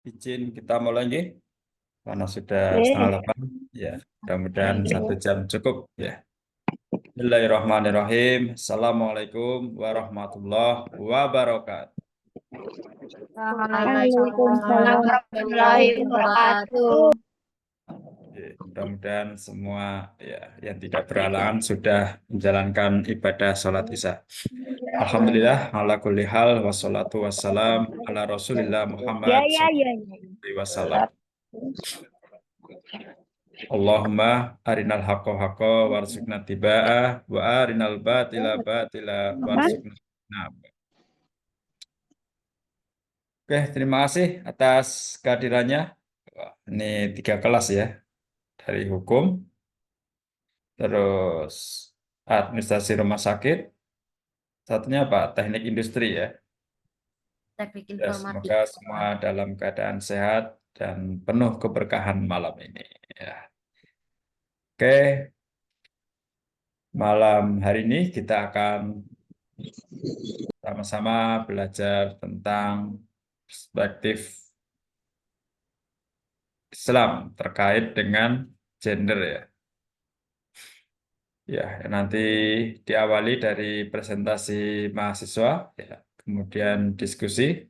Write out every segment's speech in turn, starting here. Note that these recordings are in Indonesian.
Izin kita mulai nggih, karena sudah setengah Oke, 8. Ya, mudah-mudahan 1 jam cukup ya. Bismillahirrahmanirrahim. Assalamualaikum warahmatullahi wabarakatuh. Waalaikumsalam Waalaikumsalam warahmatullahi warahmatullahi wabarakatuh. wabarakatuh. Ya, mudah-mudahan semua ya yang tidak berhalangan sudah menjalankan ibadah sholat isya. Alhamdulillah ala kulli hal wassalatu wassalam ala Rasulillah Ya, Muhammad ya, ya, sallallahu ya. alaihi wasallam. Allahumma arinal haqqo haqqo warzuqna tiba'ah wa arinal batila batila Apa? warzuqna ijtinabah. Oke, terima kasih atas kehadirannya. Wah, ini 3 kelas ya, dari hukum, terus administrasi rumah sakit, satunya apa? Teknik industri ya. Teknik Ya, semoga informatika. semua dalam keadaan sehat dan penuh keberkahan malam ini. Ya. Oke, malam hari ini kita akan sama-sama belajar tentang perspektif Islam terkait dengan gender ya. Ya, nanti diawali dari presentasi mahasiswa, ya, kemudian diskusi,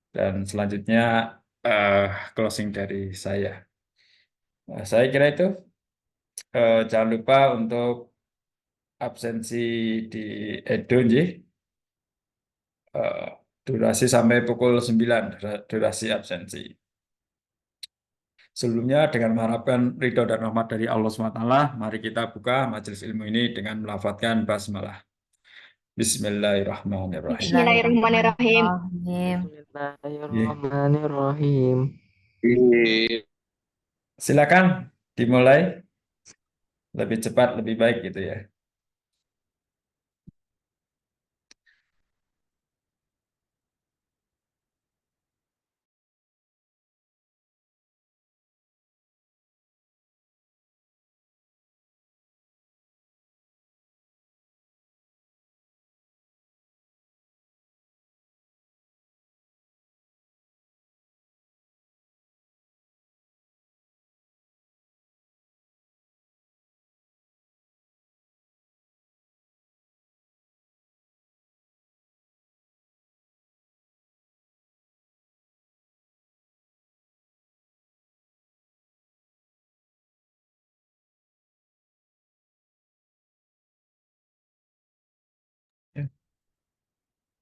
dan selanjutnya eh, closing dari saya. Nah, saya kira itu jangan lupa untuk absensi di Edo, nggih. Eh, durasi sampai pukul 9, durasi absensi. Sebelumnya dengan mengharapkan ridho dan rahmat dari Allah SWT, mari kita buka majelis ilmu ini dengan melafadzkan basmalah. Bismillahirrahmanirrahim. Bismillahirrahmanirrahim. Bismillahirrahmanirrahim. Nggih. Bismillahirrahmanirrahim. Silakan dimulai, lebih cepat lebih baik gitu ya.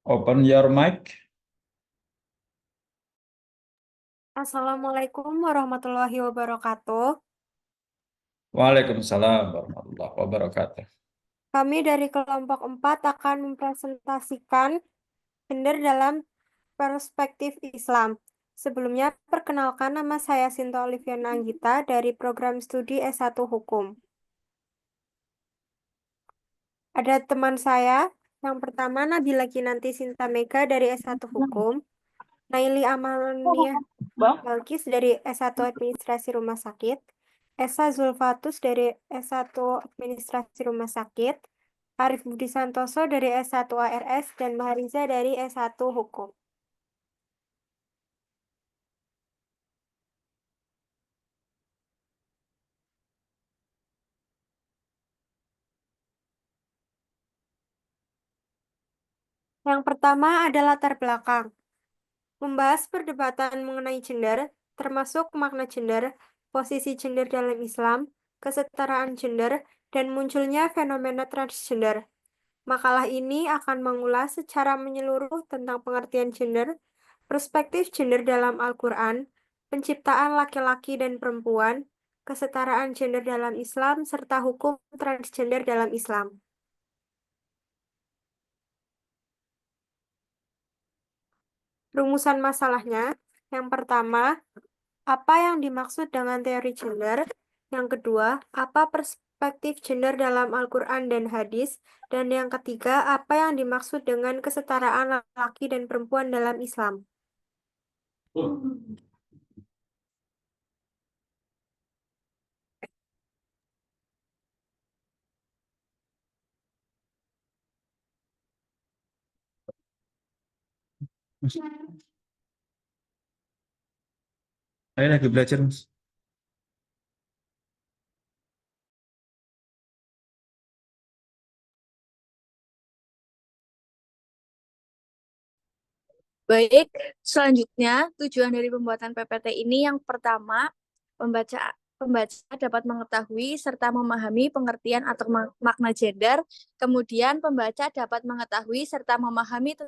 Open your mic. Assalamualaikum warahmatullahi wabarakatuh. Waalaikumsalam warahmatullahi wabarakatuh. Kami dari kelompok 4 akan mempresentasikan gender dalam perspektif Islam. Sebelumnya, perkenalkan nama saya Sinta Oliviana Anggita dari program studi S1 Hukum. Ada teman saya, yang pertama Nabila Kinanti Sinta Mega dari S1 Hukum, Naili Amalnia Balkis dari S1 Administrasi Rumah Sakit, Esa Zulfatus dari S1 Administrasi Rumah Sakit, Arif Budi Santoso dari S1 ARS, dan Mahariza dari S1 Hukum. Yang pertama adalah latar belakang. Membahas perdebatan mengenai gender, termasuk makna gender, posisi gender dalam Islam, kesetaraan gender, dan munculnya fenomena transgender. Makalah ini akan mengulas secara menyeluruh tentang pengertian gender, perspektif gender dalam Al-Quran, penciptaan laki-laki dan perempuan, kesetaraan gender dalam Islam, serta hukum transgender dalam Islam. Rumusan masalahnya, yang pertama, apa yang dimaksud dengan teori gender? Yang kedua, apa perspektif gender dalam Al-Quran dan hadis? Dan yang ketiga, apa yang dimaksud dengan kesetaraan laki dan perempuan dalam Islam? Saya lagi belajar, Mas. Baik, selanjutnya tujuan dari pembuatan PPT ini yang pertama, pembaca dapat mengetahui serta memahami pengertian atau makna gender. Kemudian pembaca dapat mengetahui serta memahami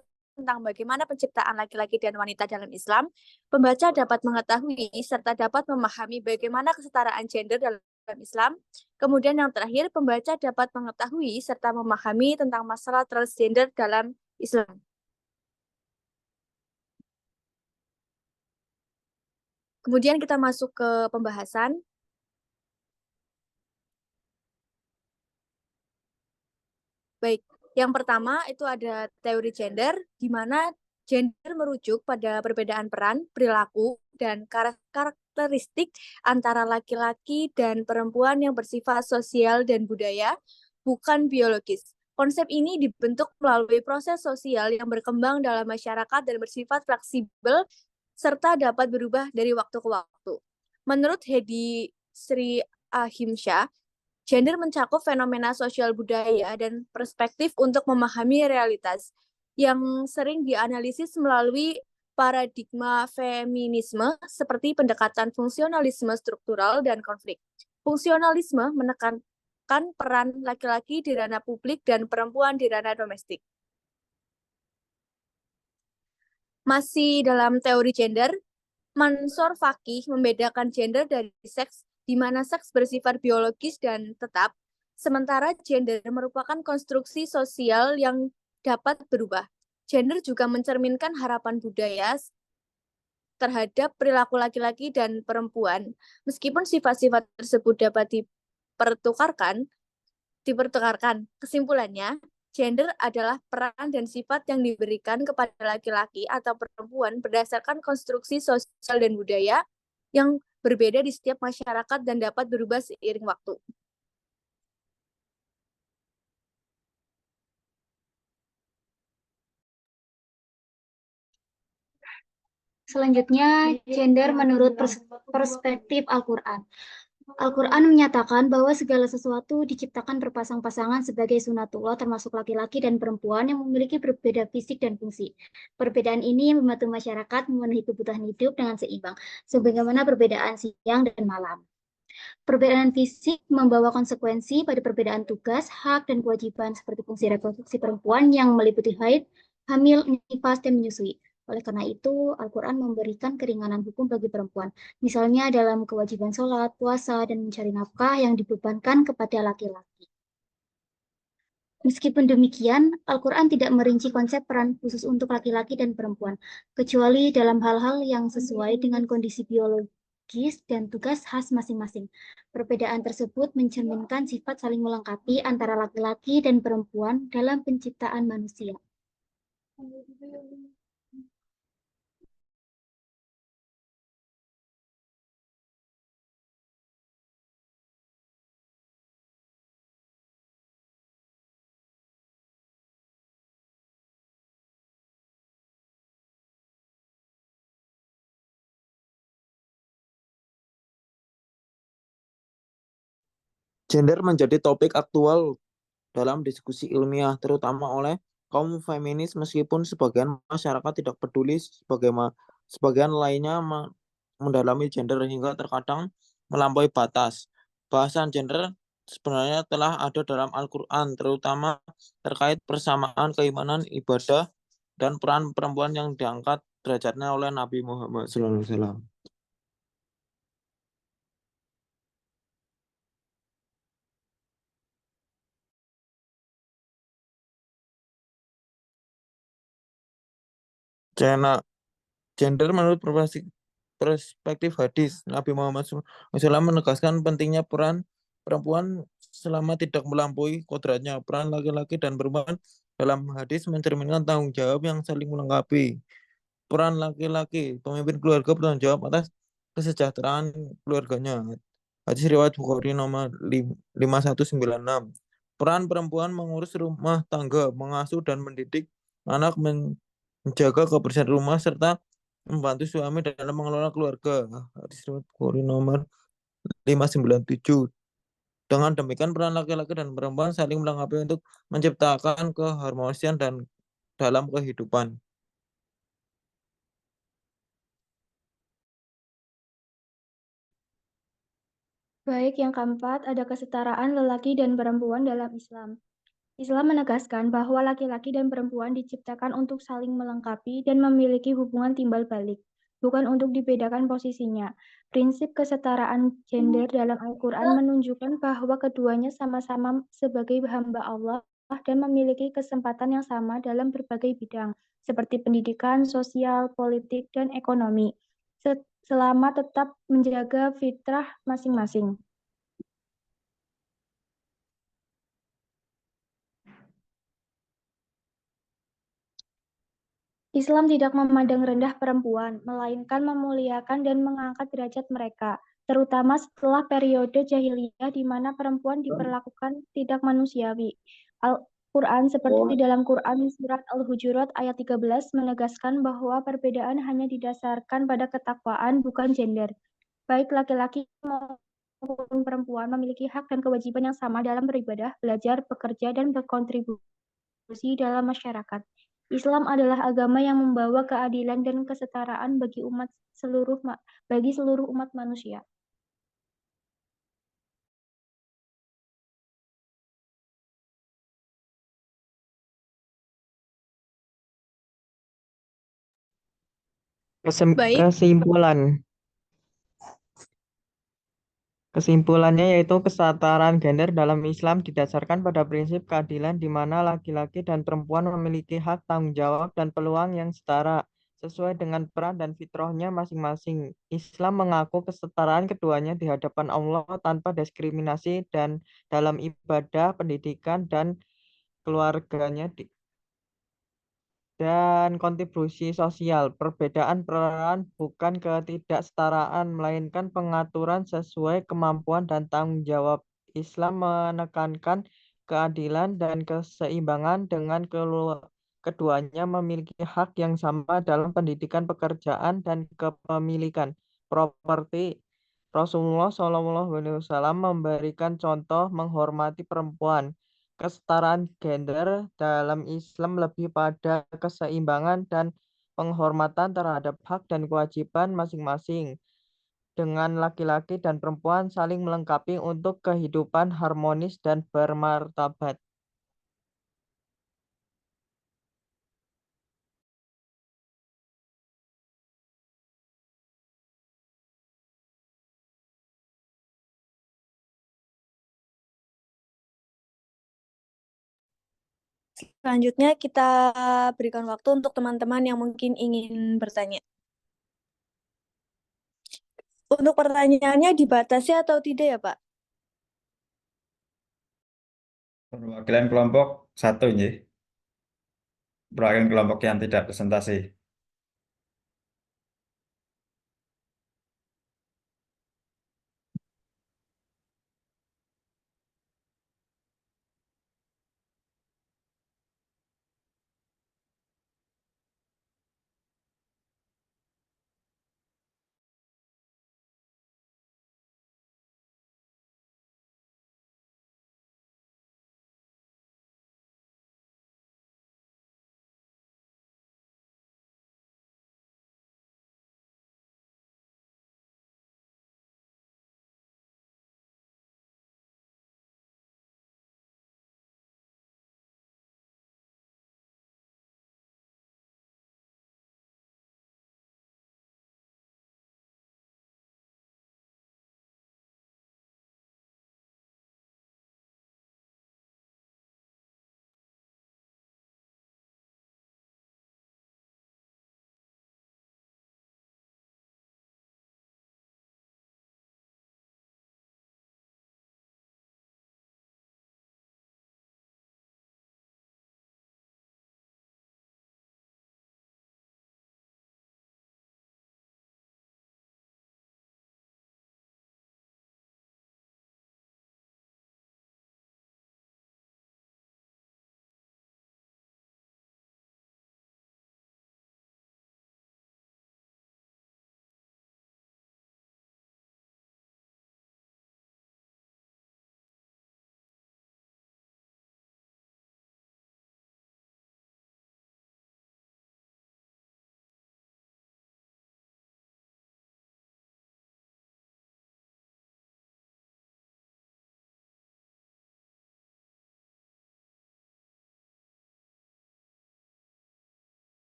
tentang bagaimana penciptaan laki-laki dan wanita dalam Islam. Pembaca dapat mengetahui serta dapat memahami bagaimana kesetaraan gender dalam Islam. Kemudian yang terakhir, pembaca dapat mengetahui serta memahami tentang masalah transgender dalam Islam. Kemudian kita masuk ke pembahasan. Baik, yang pertama itu ada teori gender, di mana gender merujuk pada perbedaan peran, perilaku, dan karakteristik antara laki-laki dan perempuan yang bersifat sosial dan budaya, bukan biologis. Konsep ini dibentuk melalui proses sosial yang berkembang dalam masyarakat dan bersifat fleksibel serta dapat berubah dari waktu ke waktu. Menurut Hedi Sri Ahimsyah, gender mencakup fenomena sosial budaya dan perspektif untuk memahami realitas yang sering dianalisis melalui paradigma feminisme seperti pendekatan fungsionalisme struktural dan konflik. Fungsionalisme menekankan peran laki-laki di ranah publik dan perempuan di ranah domestik. Masih dalam teori gender, Mansur Fakih membedakan gender dari seks, di mana seks bersifat biologis dan tetap, sementara gender merupakan konstruksi sosial yang dapat berubah. Gender juga mencerminkan harapan budaya terhadap perilaku laki-laki dan perempuan. Meskipun sifat-sifat tersebut dapat dipertukarkan. Kesimpulannya, gender adalah peran dan sifat yang diberikan kepada laki-laki atau perempuan berdasarkan konstruksi sosial dan budaya yang berbeda di setiap masyarakat dan dapat berubah seiring waktu. Selanjutnya, gender menurut perspektif Al-Quran. Al-Quran menyatakan bahwa segala sesuatu diciptakan berpasang-pasangan sebagai sunatullah, termasuk laki-laki dan perempuan yang memiliki berbeda fisik dan fungsi. Perbedaan ini membantu masyarakat memenuhi kebutuhan hidup dengan seimbang, sebagaimana perbedaan siang dan malam. Perbedaan fisik membawa konsekuensi pada perbedaan tugas, hak, dan kewajiban seperti fungsi reproduksi perempuan yang meliputi haid, hamil, nifas, dan menyusui. Oleh karena itu, Al-Quran memberikan keringanan hukum bagi perempuan, misalnya dalam kewajiban sholat, puasa, dan mencari nafkah yang dibebankan kepada laki-laki. Meskipun demikian, Al-Quran tidak merinci konsep peran khusus untuk laki-laki dan perempuan, kecuali dalam hal-hal yang sesuai dengan kondisi biologis dan tugas khas masing-masing. Perbedaan tersebut mencerminkan sifat saling melengkapi antara laki-laki dan perempuan dalam penciptaan manusia. Gender menjadi topik aktual dalam diskusi ilmiah, terutama oleh kaum feminis, meskipun sebagian masyarakat tidak peduli, sebagian lainnya mendalami gender hingga terkadang melampaui batas. Bahasan gender sebenarnya telah ada dalam Al-Quran, terutama terkait persamaan keimanan, ibadah, dan peran perempuan yang diangkat derajatnya oleh Nabi Muhammad SAW. Gender menurut perspektif hadis, Nabi Muhammad SAW menegaskan pentingnya peran perempuan selama tidak melampaui kodratnya. Peran laki-laki dan perempuan dalam hadis mencerminkan tanggung jawab yang saling melengkapi. Peran laki-laki, pemimpin keluarga, bertanggung jawab atas kesejahteraan keluarganya. Hadis riwayat Bukhari nomor 5196. Peran perempuan mengurus rumah tangga, mengasuh dan mendidik anak, menjaga kebersihan rumah, serta membantu suami dalam mengelola keluarga. Hadis riwayat Bukhari nomor 597. Dengan demikian peran laki-laki dan perempuan saling melengkapi untuk menciptakan keharmonisan dan dalam kehidupan. Baik, yang keempat ada kesetaraan lelaki dan perempuan dalam Islam. Islam menegaskan bahwa laki-laki dan perempuan diciptakan untuk saling melengkapi dan memiliki hubungan timbal balik, bukan untuk dibedakan posisinya. Prinsip kesetaraan gender dalam Al-Quran menunjukkan bahwa keduanya sama-sama sebagai hamba Allah dan memiliki kesempatan yang sama dalam berbagai bidang, seperti pendidikan, sosial, politik, dan ekonomi, selama tetap menjaga fitrah masing-masing. Islam tidak memandang rendah perempuan, melainkan memuliakan dan mengangkat derajat mereka, terutama setelah periode jahiliyah di mana perempuan diperlakukan tidak manusiawi. Al-Quran seperti dalam Quran Surat Al-Hujurat ayat 13 menegaskan bahwa perbedaan hanya didasarkan pada ketakwaan, bukan gender. Baik laki-laki maupun perempuan memiliki hak dan kewajiban yang sama dalam beribadah, belajar, bekerja, dan berkontribusi dalam masyarakat. Islam adalah agama yang membawa keadilan dan kesetaraan bagi seluruh umat manusia. Baik, Kesimpulannya yaitu kesetaraan gender dalam Islam didasarkan pada prinsip keadilan di mana laki-laki dan perempuan memiliki hak, tanggung jawab, dan peluang yang setara sesuai dengan peran dan fitrahnya masing-masing. Islam mengaku kesetaraan keduanya di hadapan Allah tanpa diskriminasi dan dalam ibadah, pendidikan, dan keluarganya dan kontribusi sosial. Perbedaan peran bukan ketidaksetaraan, melainkan pengaturan sesuai kemampuan dan tanggung jawab. Islam menekankan keadilan dan keseimbangan dengan keduanya memiliki hak yang sama dalam pendidikan, pekerjaan, dan kepemilikan properti. Rasulullah SAW memberikan contoh menghormati perempuan. Kesetaraan gender dalam Islam lebih pada keseimbangan dan penghormatan terhadap hak dan kewajiban masing-masing, dengan laki-laki dan perempuan saling melengkapi untuk kehidupan harmonis dan bermartabat. selanjutnya kita berikan waktu untuk teman-teman yang mungkin ingin bertanya. Untuk pertanyaannya dibatasi atau tidak ya, Pak? Perwakilan kelompok satu ini, perwakilan kelompok yang tidak presentasi.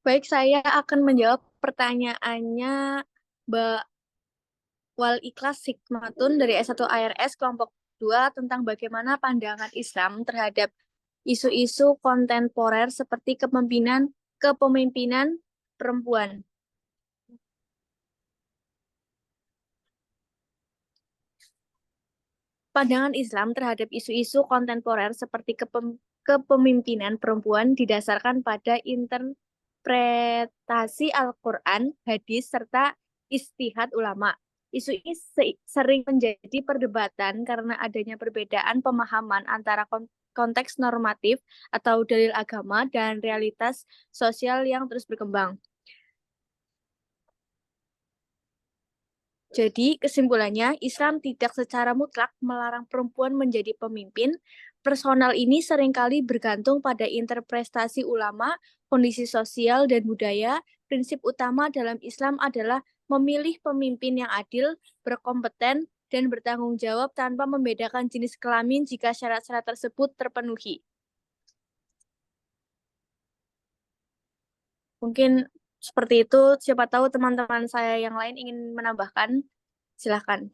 Baik, saya akan menjawab pertanyaannya Mbak Wal Ikhlas Hikmatun dari S1 ARS kelompok 2 tentang bagaimana pandangan Islam terhadap isu-isu kontemporer seperti kepemimpinan perempuan. Pandangan Islam terhadap isu-isu kontemporer seperti kepemimpinan perempuan didasarkan pada interpretasi Al-Quran, hadis, serta istihad ulama. Isu ini sering menjadi perdebatan karena adanya perbedaan pemahaman antara konteks normatif atau dalil agama dan realitas sosial yang terus berkembang. Jadi, kesimpulannya, Islam tidak secara mutlak melarang perempuan menjadi pemimpin. Personal ini seringkali bergantung pada interpretasi ulama, kondisi sosial, dan budaya. Prinsip utama dalam Islam adalah memilih pemimpin yang adil, berkompeten, dan bertanggung jawab tanpa membedakan jenis kelamin jika syarat-syarat tersebut terpenuhi. Mungkin seperti itu, siapa tahu teman-teman saya yang lain ingin menambahkan, silahkan.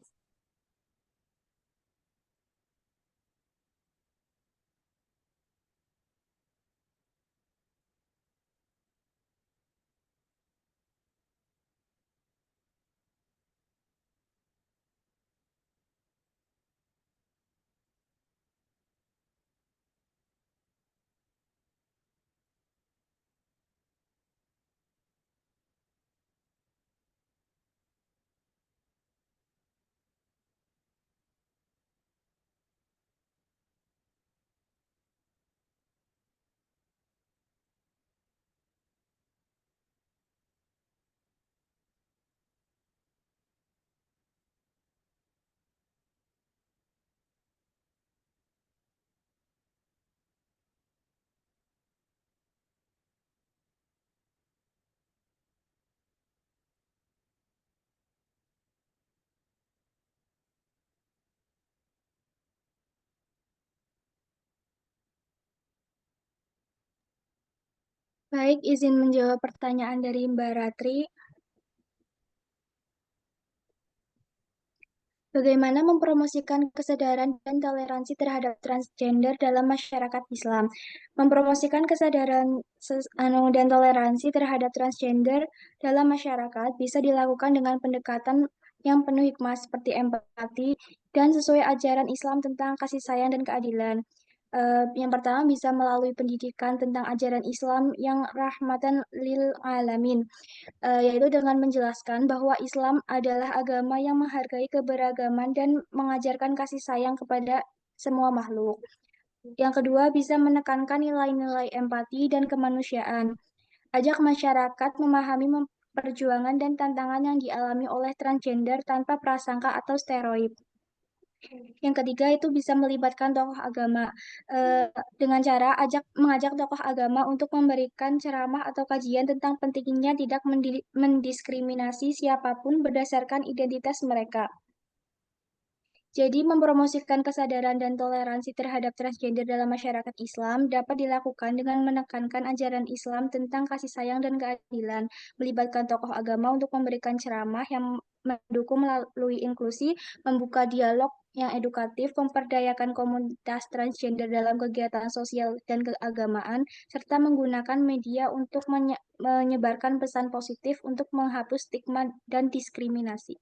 Baik, izin menjawab pertanyaan dari Mbak Ratri. Bagaimana mempromosikan kesadaran dan toleransi terhadap transgender dalam masyarakat Islam? Mempromosikan kesadaran dan toleransi terhadap transgender dalam masyarakat bisa dilakukan dengan pendekatan yang penuh hikmah seperti empati dan sesuai ajaran Islam tentang kasih sayang dan keadilan. Yang pertama bisa melalui pendidikan tentang ajaran Islam yang rahmatan lil alamin, yaitu dengan menjelaskan bahwa Islam adalah agama yang menghargai keberagaman dan mengajarkan kasih sayang kepada semua makhluk. Yang kedua, bisa menekankan nilai-nilai empati dan kemanusiaan. Ajak masyarakat memahami perjuangan dan tantangan yang dialami oleh transgender tanpa prasangka atau stereotip. Yang ketiga itu bisa melibatkan tokoh agama dengan cara mengajak tokoh agama untuk memberikan ceramah atau kajian tentang pentingnya tidak mendiskriminasi siapapun berdasarkan identitas mereka. Jadi, mempromosikan kesadaran dan toleransi terhadap transgender dalam masyarakat Islam dapat dilakukan dengan menekankan ajaran Islam tentang kasih sayang dan keadilan, melibatkan tokoh agama untuk memberikan ceramah yang mendukung melalui inklusi, membuka dialog yang edukatif, memperdayakan komunitas transgender dalam kegiatan sosial dan keagamaan, serta menggunakan media untuk menyebarkan pesan positif untuk menghapus stigma dan diskriminasi.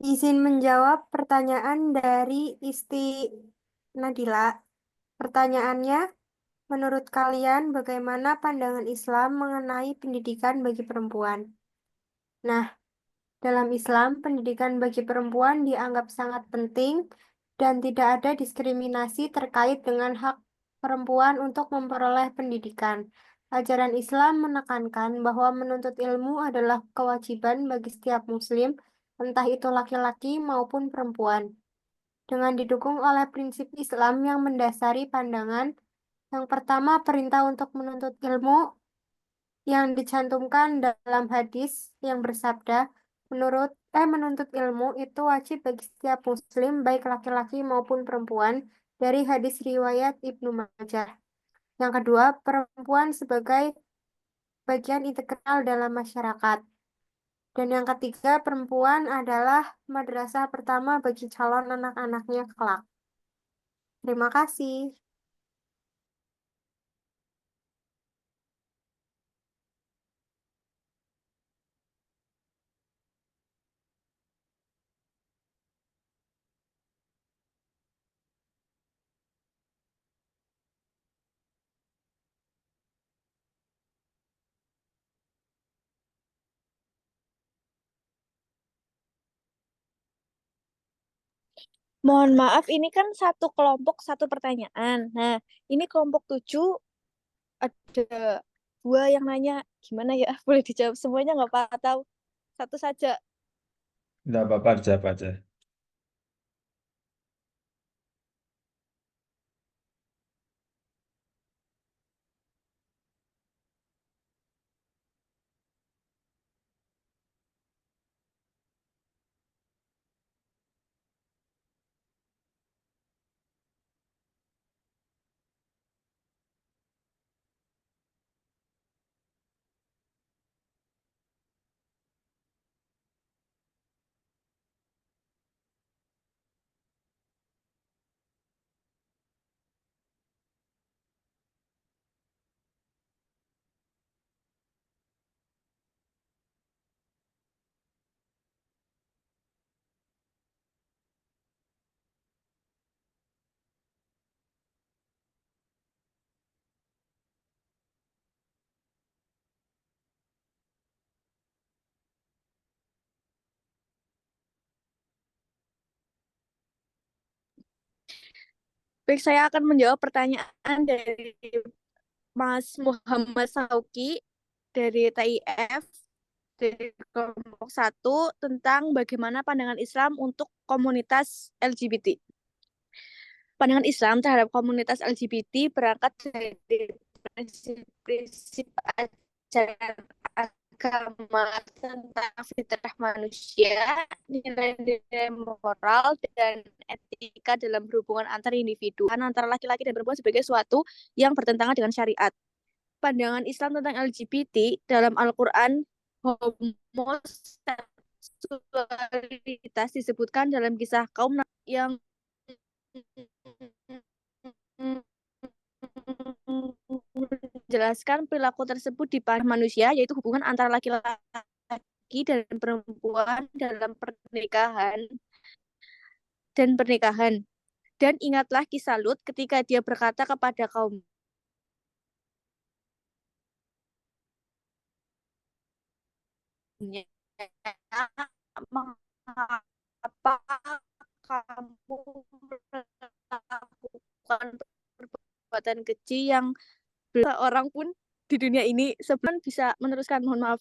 Izin menjawab pertanyaan dari Isti Nadila. Pertanyaannya, menurut kalian bagaimana pandangan Islam mengenai pendidikan bagi perempuan? Nah, dalam Islam, pendidikan bagi perempuan dianggap sangat penting dan tidak ada diskriminasi terkait dengan hak perempuan untuk memperoleh pendidikan. Ajaran Islam menekankan bahwa menuntut ilmu adalah kewajiban bagi setiap muslim, entah itu laki-laki maupun perempuan. Dengan didukung oleh prinsip Islam yang mendasari pandangan, yang pertama perintah untuk menuntut ilmu yang dicantumkan dalam hadis yang bersabda, menuntut ilmu itu wajib bagi setiap muslim, baik laki-laki maupun perempuan, dari hadis riwayat Ibnu Majah. Yang kedua, perempuan sebagai bagian integral dalam masyarakat. Dan yang ketiga, perempuan adalah madrasah pertama bagi calon anak-anaknya kelak. Terima kasih. Mohon maaf, ini kan satu kelompok, satu pertanyaan. Nah, ini kelompok 7 ada 2 yang nanya. Gimana ya? Boleh dijawab semuanya nggak Pak? Atau satu saja? Nggak apa-apa, jawab aja. Baik, saya akan menjawab pertanyaan dari Mas Muhammad Sauki dari TIF dari kelompok 1 tentang bagaimana pandangan Islam untuk komunitas LGBT. Pandangan Islam terhadap komunitas LGBT berangkat dari prinsip-prinsip ajaran agama tentang fitrah manusia, nilai-nilai moral, dan etika dalam berhubungan antar individu, antara laki-laki dan perempuan sebagai suatu yang bertentangan dengan syariat. Pandangan Islam tentang LGBT dalam Al-Quran, homoseksualitas disebutkan dalam kisah kaum yang menjelaskan perilaku tersebut di manusia, yaitu hubungan antara laki-laki dan perempuan dalam pernikahan. Dan ingatlah kisah Lut ketika dia berkata kepada kaum, mengapa kamu melakukan perbuatan keji yang orang pun di dunia ini sebelum bisa meneruskan, mohon maaf.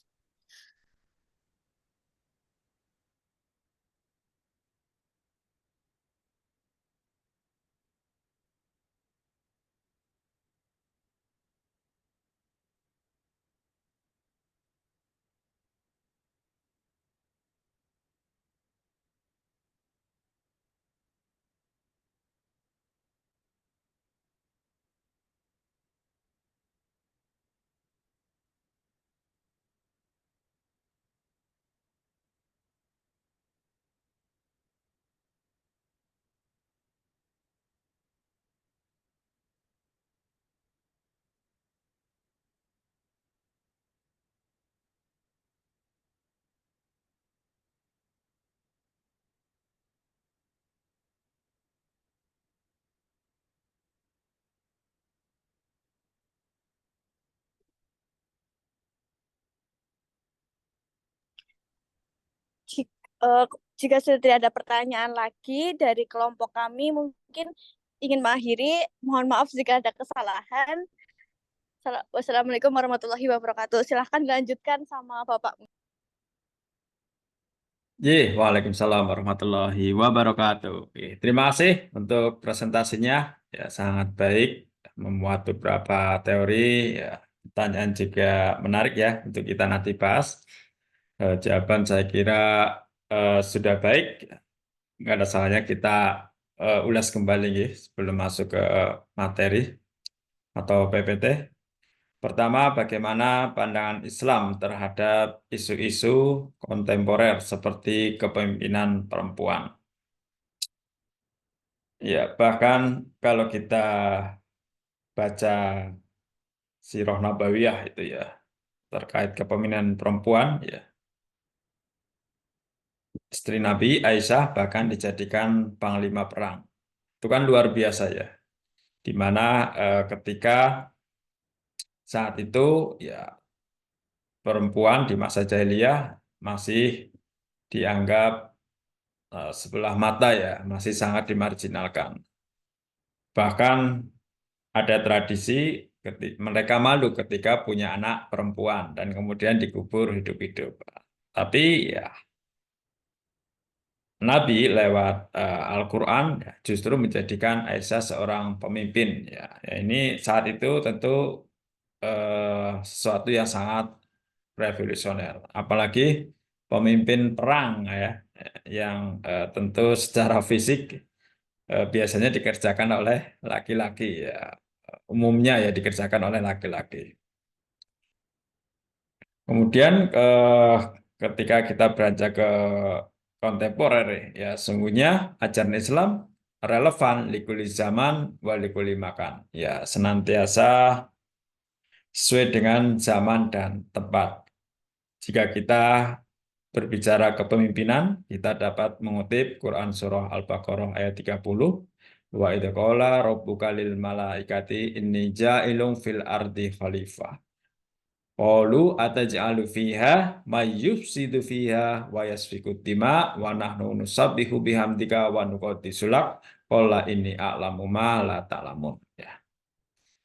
Jika sudah tidak ada pertanyaan lagi dari kelompok kami, mungkin ingin mengakhiri. Mohon maaf jika ada kesalahan. Wassalamualaikum warahmatullahi wabarakatuh. Silahkan dilanjutkan sama Bapak. Waalaikumsalam warahmatullahi wabarakatuh. Terima kasih untuk presentasinya, ya sangat baik, memuat beberapa teori, ya, pertanyaan juga menarik ya untuk kita nanti bahas. Jawaban saya kira sudah baik, nggak ada salahnya kita ulas kembali ya, sebelum masuk ke materi atau PPT. Pertama, bagaimana pandangan Islam terhadap isu-isu kontemporer seperti kepemimpinan perempuan. Ya, bahkan kalau kita baca Sirah Nabawiyah itu ya, terkait kepemimpinan perempuan, ya, istri Nabi Aisyah bahkan dijadikan panglima perang. Itu kan luar biasa ya, di mana ketika saat itu ya perempuan di masa jahiliyah masih dianggap sebelah mata ya, masih sangat dimarginalkan. Bahkan ada tradisi mereka malu ketika punya anak perempuan dan kemudian dikubur hidup-hidup. Tapi ya Nabi lewat Al-Quran ya, justru menjadikan Aisyah seorang pemimpin. Ya, ini saat itu tentu sesuatu yang sangat revolusioner. Apalagi pemimpin perang ya, yang tentu secara fisik biasanya dikerjakan oleh laki-laki ya, umumnya ya dikerjakan oleh laki-laki. Kemudian ketika kita beranjak ke kontemporer ya, sungguhnya ajaran Islam relevan likuli zaman wa likuli makan ya, senantiasa sesuai dengan zaman dan tempat. Jika kita berbicara kepemimpinan, kita dapat mengutip Quran Surah Al-Baqarah ayat 30. Wa idza qala rabbuka lil malaikati inni ja'ilun fil ardi khalifah. Qalu ataj'alu fiha may yufsidu fiha wa yasfiku dima wa nahnu nusabbihu bihamdika wa nuqaddisu lak qala inni a'lamu ma la ta'lamun. Ya.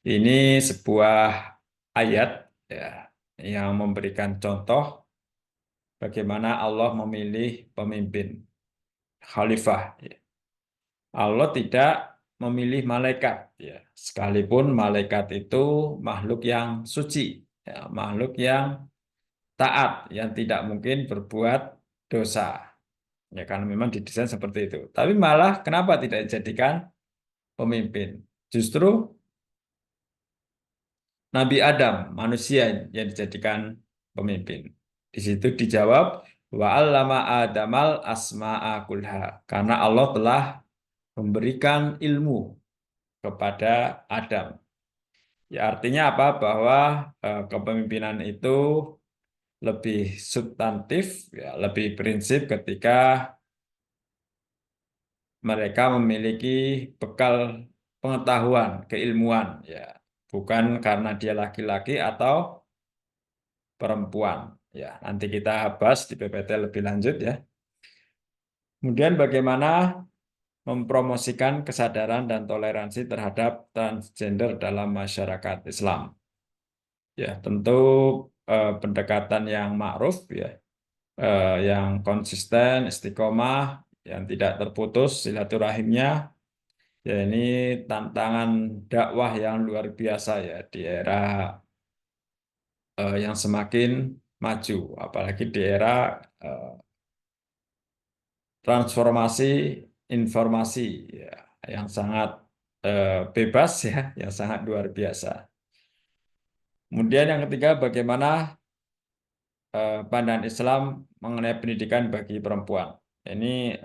Ini sebuah ayat ya, yang memberikan contoh bagaimana Allah memilih pemimpin khalifah. Ya. Allah tidak memilih malaikat, ya. Sekalipun malaikat itu makhluk yang suci, ya, makhluk yang taat, yang tidak mungkin berbuat dosa. Ya karena memang didesain seperti itu. Tapi malah kenapa tidak dijadikan pemimpin? Justru Nabi Adam, manusia yang dijadikan pemimpin. Di situ dijawab wa 'allama Adamal asma'a kulha. Karena Allah telah memberikan ilmu kepada Adam. Ya artinya apa? Bahwa kepemimpinan itu lebih substantif, ya, lebih prinsip ketika mereka memiliki bekal pengetahuan, keilmuan, ya, bukan karena dia laki-laki atau perempuan. Ya, nanti kita bahas di PPT lebih lanjut ya. Kemudian bagaimana mempromosikan kesadaran dan toleransi terhadap transgender dalam masyarakat Islam. Ya, tentu pendekatan yang ma'ruf ya, yang konsisten, istiqomah, yang tidak terputus silaturahimnya. Ya, ini tantangan dakwah yang luar biasa ya di era yang semakin maju, apalagi di era transformasi informasi ya, yang sangat bebas ya, yang sangat luar biasa. Kemudian yang ketiga, bagaimana pandangan Islam mengenai pendidikan bagi perempuan. Ini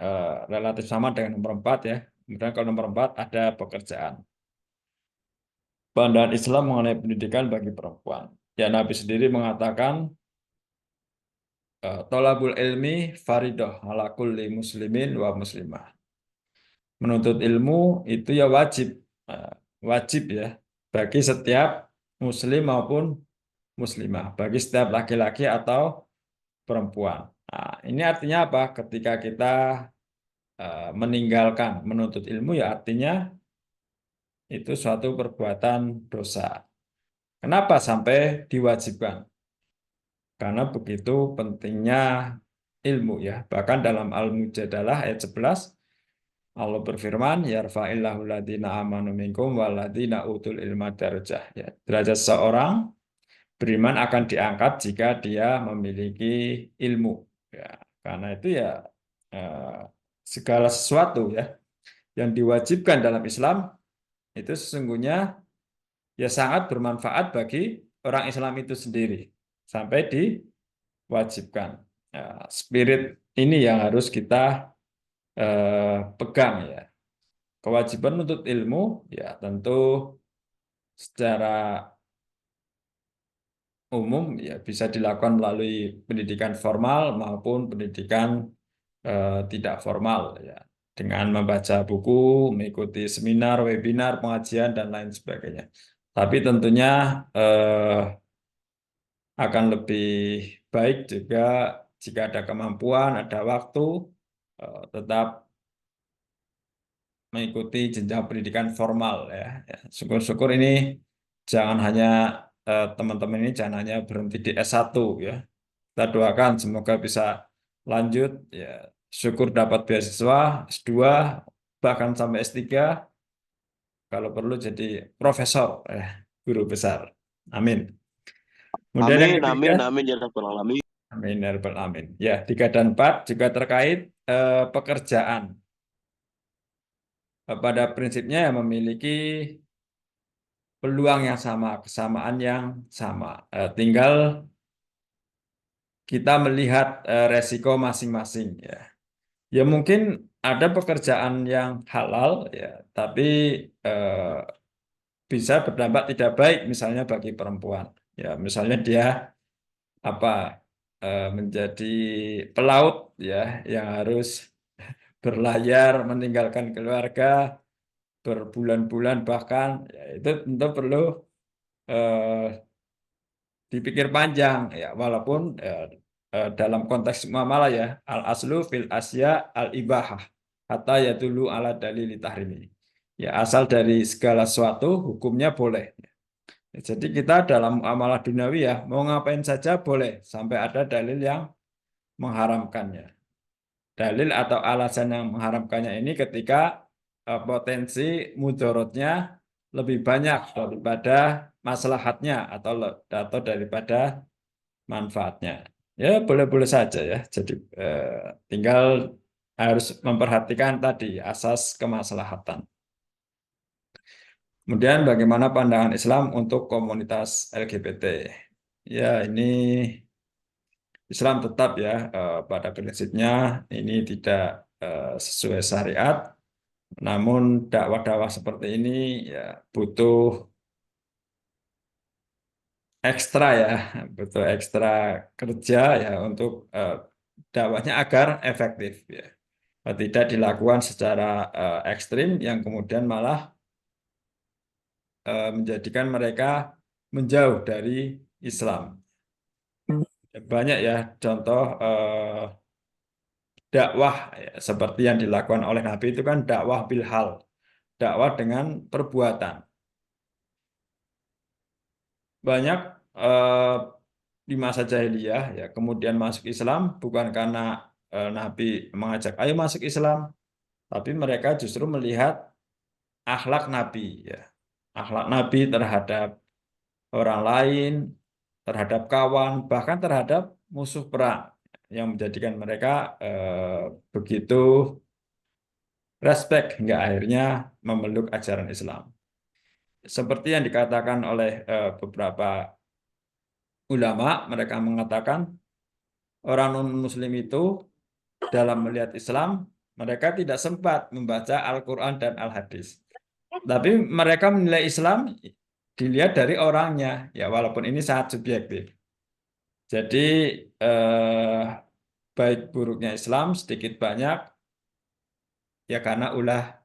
relatif sama dengan nomor 4 ya. Kemudian kalau nomor 4 ada pekerjaan. Pandangan Islam mengenai pendidikan bagi perempuan. Ya Nabi sendiri mengatakan tolabul ilmi faridoh ala kulli muslimin wa muslimah. Menuntut ilmu itu ya wajib, wajib ya bagi setiap muslim maupun muslimah, bagi setiap laki-laki atau perempuan. Nah, ini artinya apa? Ketika kita meninggalkan menuntut ilmu ya artinya itu suatu perbuatan dosa. Kenapa sampai diwajibkan? Karena begitu pentingnya ilmu ya. Bahkan dalam Al-Mujadalah ayat 11 Allah berfirman, yarfa'illahu ladina amanu minkum waladina utul ilma darajah. Ya, derajat seorang beriman akan diangkat jika dia memiliki ilmu. Ya, karena itu ya segala sesuatu ya yang diwajibkan dalam Islam itu sesungguhnya ya sangat bermanfaat bagi orang Islam itu sendiri sampai diwajibkan. Ya, spirit ini yang harus kita pegang ya. Kewajiban untuk ilmu ya tentu secara umum ya bisa dilakukan melalui pendidikan formal maupun pendidikan tidak formal ya, dengan membaca buku, mengikuti seminar, webinar, pengajian dan lain sebagainya. Tapi tentunya akan lebih baik juga jika ada kemampuan, ada waktu, tetap mengikuti jenjang pendidikan formal ya. Syukur-syukur ini jangan hanya teman-teman ini jangan hanya berhenti di S1 ya. Kita doakan semoga bisa lanjut ya. Syukur dapat beasiswa S2 bahkan sampai S3 kalau perlu jadi profesor guru besar. Amin. Kemudian yang ketiga, amin ya rabbal alamin. Amin ya rabbal alamin. Ya, 3 dan 4 juga terkait pekerjaan. Pada prinsipnya yang memiliki peluang yang sama, kesamaan yang sama. Tinggal kita melihat resiko masing-masing ya. Ya mungkin ada pekerjaan yang halal ya, tapi bisa berdampak tidak baik misalnya bagi perempuan. Ya, misalnya dia menjadi pelaut ya yang harus berlayar meninggalkan keluarga berbulan-bulan bahkan ya, itu tentu perlu dipikir panjang ya walaupun dalam konteks muamalah ya al aslu fil asya al ibahah hatta yadullu ala dalili tahrimi ya asal dari segala sesuatu hukumnya boleh ya, jadi kita dalam muamalah duniawi ya mau ngapain saja boleh sampai ada dalil yang mengharamkannya. Dalil atau alasan yang mengharamkannya ini ketika potensi mudorotnya lebih banyak daripada maslahatnya atau daripada manfaatnya. Ya boleh-boleh saja ya. Jadi tinggal harus memperhatikan tadi asas kemaslahatan. Kemudian bagaimana pandangan Islam untuk komunitas LGBT? Ya ini Islam tetap ya pada prinsipnya ini tidak sesuai syariat. Namun dakwah-dakwah seperti ini ya butuh ekstra ya, butuh ekstra kerja ya untuk dakwahnya agar efektif ya. Tidak dilakukan secara ekstrim yang kemudian malah menjadikan mereka menjauh dari Islam. Banyak ya contoh dakwah ya, seperti yang dilakukan oleh Nabi itu kan dakwah bilhal, dakwah dengan perbuatan. Banyak di masa jahiliyah ya kemudian masuk Islam bukan karena Nabi mengajak ayo masuk Islam, tapi mereka justru melihat akhlak Nabi ya, akhlak Nabi terhadap orang lain, terhadap kawan, bahkan terhadap musuh perang yang menjadikan mereka begitu respek hingga akhirnya memeluk ajaran Islam. Seperti yang dikatakan oleh beberapa ulama, mereka mengatakan orang non-muslim itu dalam melihat Islam, mereka tidak sempat membaca Al-Quran dan Al-Hadis. Tapi mereka menilai Islam dilihat dari orangnya, ya walaupun ini sangat subjektif. Jadi baik buruknya Islam sedikit banyak ya karena ulah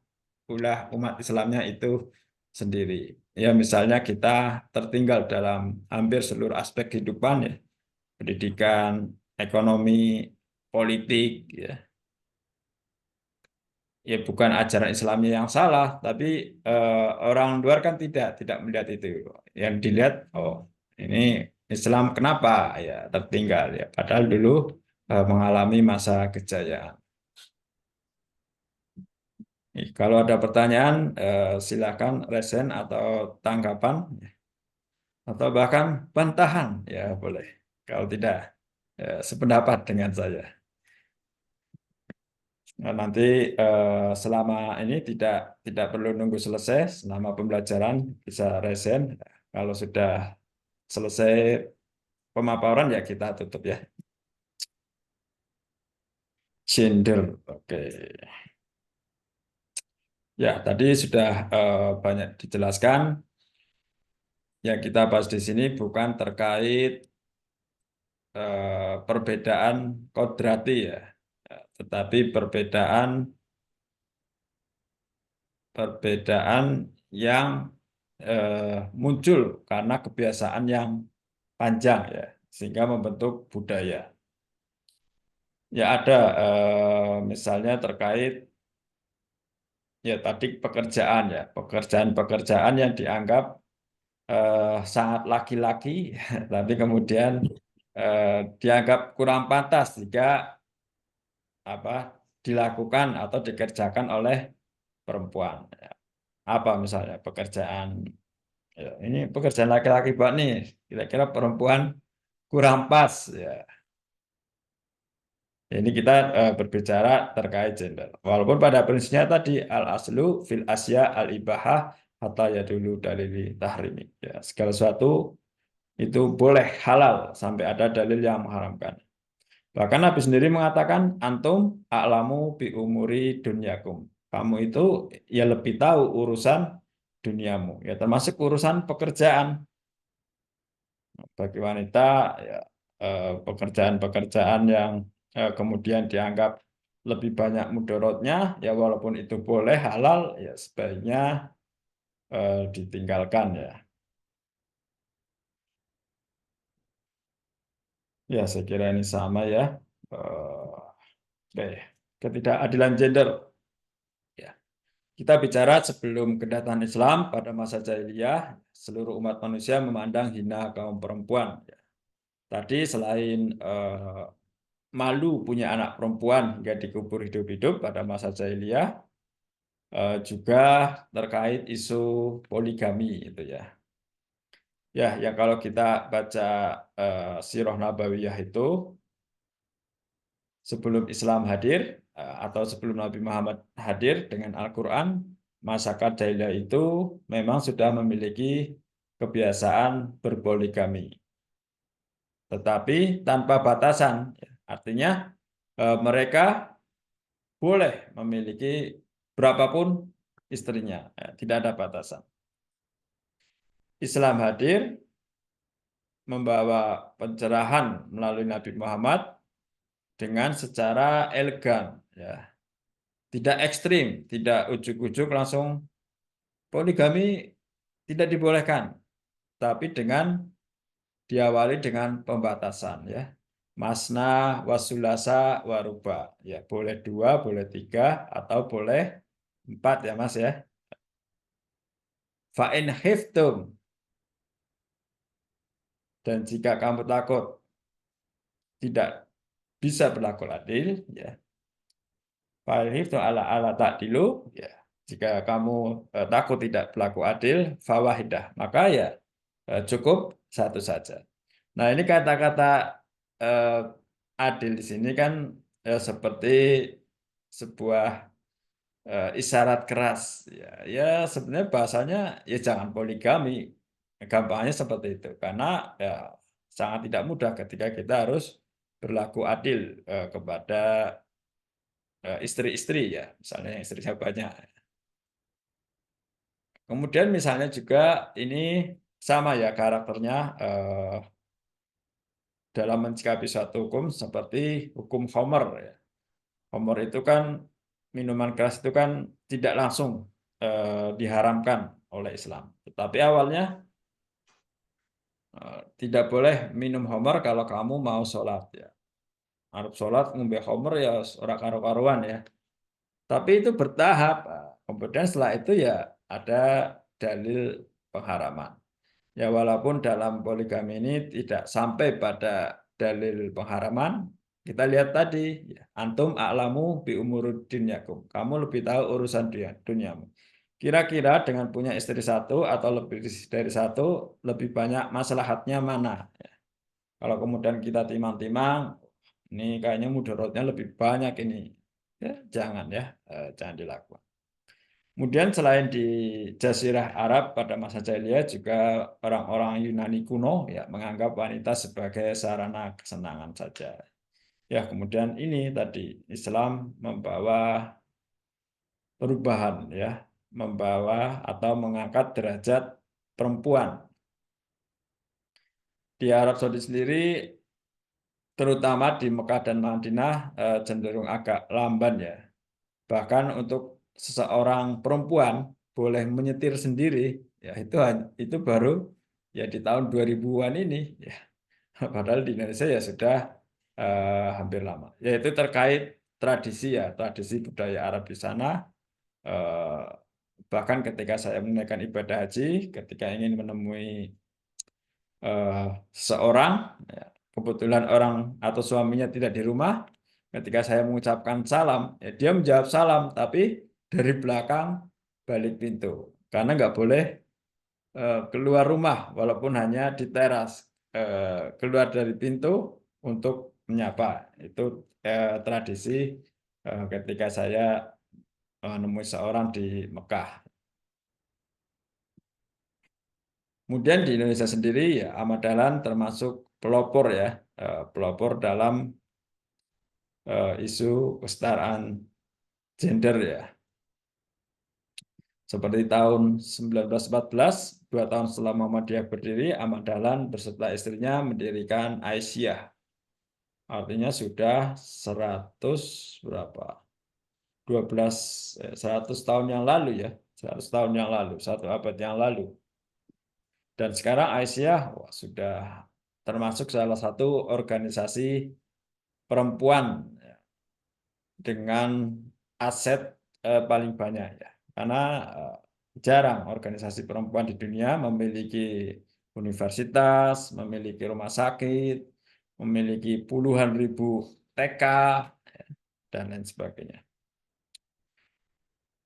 umat Islamnya itu sendiri. Ya misalnya kita tertinggal dalam hampir seluruh aspek kehidupan ya, pendidikan, ekonomi, politik ya. Ya bukan ajaran Islamnya yang salah, tapi orang luar kan tidak melihat itu. Yang dilihat, oh ini Islam kenapa ya tertinggal ya. Padahal dulu mengalami masa kejayaan. Kalau ada pertanyaan, silakan resen atau tanggapan atau bahkan bantahan ya boleh. Kalau tidak sependapat dengan saya. Nah, nanti selama ini tidak perlu nunggu selesai, selama pembelajaran bisa resen. Kalau sudah selesai pemaparan ya kita tutup ya. Gender, oke. Ya tadi sudah banyak dijelaskan. Yang kita bahas di sini bukan terkait perbedaan kodrati ya, tetapi perbedaan yang muncul karena kebiasaan yang panjang ya, sehingga membentuk budaya. Ya ada misalnya terkait ya tadi pekerjaan ya, pekerjaan yang dianggap sangat laki-laki, tapi kemudian dianggap kurang pantas jika dilakukan atau dikerjakan oleh perempuan. Apa misalnya pekerjaan ya, ini pekerjaan laki-laki buat nih, kira-kira perempuan kurang pas ya. Ini kita berbicara terkait gender. Walaupun pada prinsipnya tadi al aslu fil asya al ibahah atau ya dulu dalili tahrimi. Ya, segala sesuatu itu boleh halal sampai ada dalil yang mengharamkan. Bahkan Nabi sendiri mengatakan antum a'lamu bi umuri dunyakum. Kamu itu ya lebih tahu urusan duniamu, ya termasuk urusan pekerjaan. Bagi wanita ya pekerjaan-pekerjaan yang kemudian dianggap lebih banyak mudaratnya, ya walaupun itu boleh halal, ya sebaiknya ditinggalkan ya. Ya saya kira ini sama ya. Oke, ketidakadilan gender. Ya. Kita bicara sebelum kedatangan Islam pada masa jahiliyah, seluruh umat manusia memandang hina kaum perempuan. Ya. Tadi selain malu punya anak perempuan hingga dikubur hidup-hidup pada masa jahiliyah, juga terkait isu poligami itu ya. Ya, yang kalau kita baca Sirah Nabawiyah itu sebelum Islam hadir atau sebelum Nabi Muhammad hadir dengan Al-Quran, masyarakat jahiliyah itu memang sudah memiliki kebiasaan berpoligami, tetapi tanpa batasan. Artinya mereka boleh memiliki berapapun istrinya, tidak ada batasan. Islam hadir membawa pencerahan melalui Nabi Muhammad dengan secara elegan, ya. Tidak ekstrim, tidak ujuk-ujuk langsung poligami tidak dibolehkan, tapi diawali dengan pembatasan, ya. Masna wasulasa waruba, ya, boleh 2, boleh 3, atau boleh 4, ya Mas, ya. Fa'in khiftum, dan jika kamu takut tidak bisa berlaku adil, ya. Fa'in khiftum ala ta'dilu, ya. Jika kamu takut tidak berlaku adil, fawahidah, maka ya cukup satu saja. Nah, ini kata-kata adil di sini kan seperti sebuah isyarat keras, ya. Ya sebenarnya bahasanya ya jangan poligami, gampangnya seperti itu, karena ya sangat tidak mudah ketika kita harus berlaku adil kepada istri-istri, ya, misalnya yang istrinya banyak. Kemudian misalnya juga ini sama ya karakternya dalam mencikapi suatu hukum seperti hukum Khamr, ya. Khamr itu kan minuman keras itu kan tidak langsung diharamkan oleh Islam, tetapi awalnya tidak boleh minum Khamr kalau kamu mau sholat, ya. Arab sholat ngombe Khamr ya ora karo-karuan, ya. Tapi itu bertahap. Kemudian setelah itu ya ada dalil pengharaman. Ya walaupun dalam poligami ini tidak sampai pada dalil pengharaman, kita lihat tadi, ya, antum a'lamu bi umurudinyakum. Kamu lebih tahu urusan duniamu. Kira-kira dengan punya istri satu atau lebih dari satu, lebih banyak maslahatnya mana? Ya. Kalau kemudian kita timang-timang, ini kayaknya mudaratnya lebih banyak ini. Ya, jangan, ya, jangan dilakukan. Kemudian selain di Jazirah Arab pada masa jahiliyah juga orang-orang Yunani kuno ya menganggap wanita sebagai sarana kesenangan saja. Ya, kemudian ini tadi Islam membawa perubahan, ya, membawa atau mengangkat derajat perempuan. Di Arab Saudi sendiri terutama di Mekah dan Madinah cenderung agak lamban, ya. Bahkan untuk seseorang perempuan boleh menyetir sendiri, ya itu baru ya di tahun 2000-an ini, ya. Padahal di Indonesia ya sudah hampir lama. Yaitu terkait tradisi, ya, tradisi budaya Arab di sana. Bahkan ketika saya menunaikan ibadah haji, ketika ingin menemui seorang, ya, kebetulan orang atau suaminya tidak di rumah, ketika saya mengucapkan salam, ya, dia menjawab salam, tapi dari belakang balik pintu, karena nggak boleh keluar rumah, walaupun hanya di teras, keluar dari pintu untuk menyapa. Itu tradisi ketika saya menemui seorang di Mekah. Kemudian di Indonesia sendiri ya Ahmad Dahlan termasuk pelopor, ya, pelopor dalam isu kesetaraan gender, ya. Seperti tahun 1914, 2 tahun setelah Muhammadiyah berdiri, Ahmad Dahlan beserta istrinya mendirikan Aisyah. Artinya sudah 100 berapa? 100 tahun yang lalu, ya. 100 tahun yang lalu, 1 abad yang lalu. Dan sekarang Aisyah sudah termasuk salah satu organisasi perempuan, ya, dengan aset paling banyak, ya. Karena jarang organisasi perempuan di dunia memiliki universitas, memiliki rumah sakit, memiliki puluhan ribu TK, ya, dan lain sebagainya.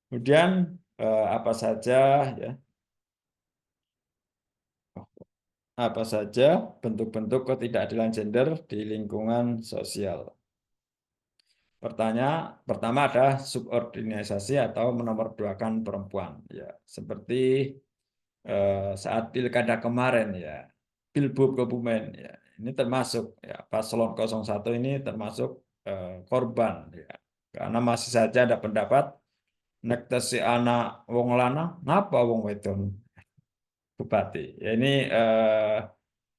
Kemudian apa saja, ya, apa saja bentuk-bentuk ketidakadilan gender di lingkungan sosial. Pertama ada subordinisasi atau menomorduakan perempuan. Ya, seperti saat pilkada kemarin ya, Pilbub Kebumen ya. Ini termasuk ya, paslon 01 ini termasuk korban ya. Karena masih saja ada pendapat nek si anak wong lanang ngapa wong wedon bupati. Ya, ini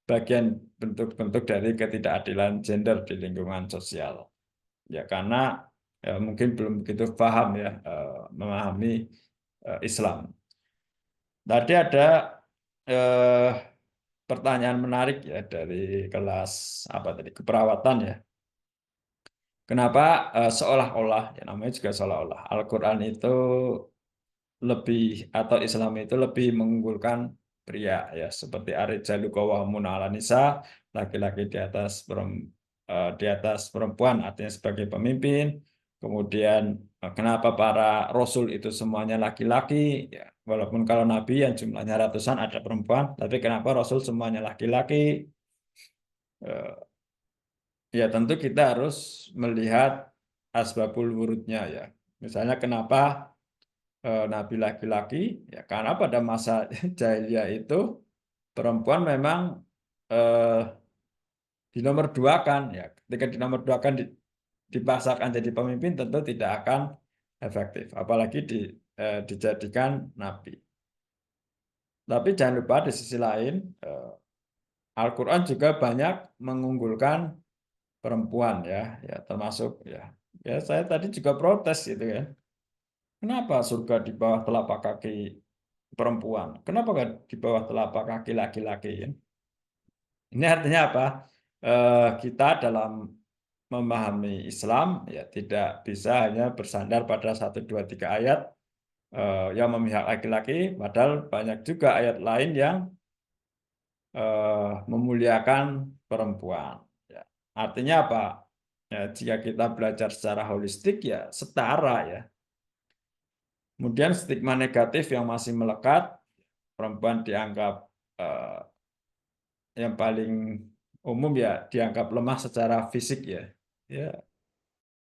bagian bentuk-bentuk dari ketidakadilan gender di lingkungan sosial. Ya karena mungkin belum begitu paham ya memahami Islam. Tadi ada pertanyaan menarik ya dari kelas apa tadi keperawatan ya. Kenapa seolah-olah ya namanya juga seolah-olah Al-Qur'an itu lebih atau Islam itu lebih mengunggulkan pria ya seperti ar-rijalu qawwamun 'alan nisa, laki-laki di atas perempuan artinya sebagai pemimpin. Kemudian kenapa para rasul itu semuanya laki-laki ya walaupun kalau nabi yang jumlahnya ratusan ada perempuan, tapi kenapa rasul semuanya laki-laki? Ya tentu kita harus melihat asbabul wurudnya ya. Misalnya kenapa nabi laki-laki ya karena pada masa jahiliyah itu perempuan memang dinomorduakan ya ketika dinomorduakan dipaksakan jadi pemimpin tentu tidak akan efektif apalagi dijadikan nabi. Tapi jangan lupa di sisi lain Al-Qur'an juga banyak mengunggulkan perempuan ya termasuk ya saya tadi juga protes gitu kan. Kenapa surga di bawah telapak kaki perempuan? Kenapa nggak di bawah telapak kaki laki-laki? Ini artinya apa? Kita dalam memahami Islam ya tidak bisa hanya bersandar pada 1, 2, 3 ayat yang memihak laki-laki, padahal banyak juga ayat lain yang memuliakan perempuan. Ya. Artinya apa? Ya, jika kita belajar secara holistik ya setara ya. Kemudian stigma negatif yang masih melekat, perempuan dianggap yang paling umum ya dianggap lemah secara fisik ya. Ya,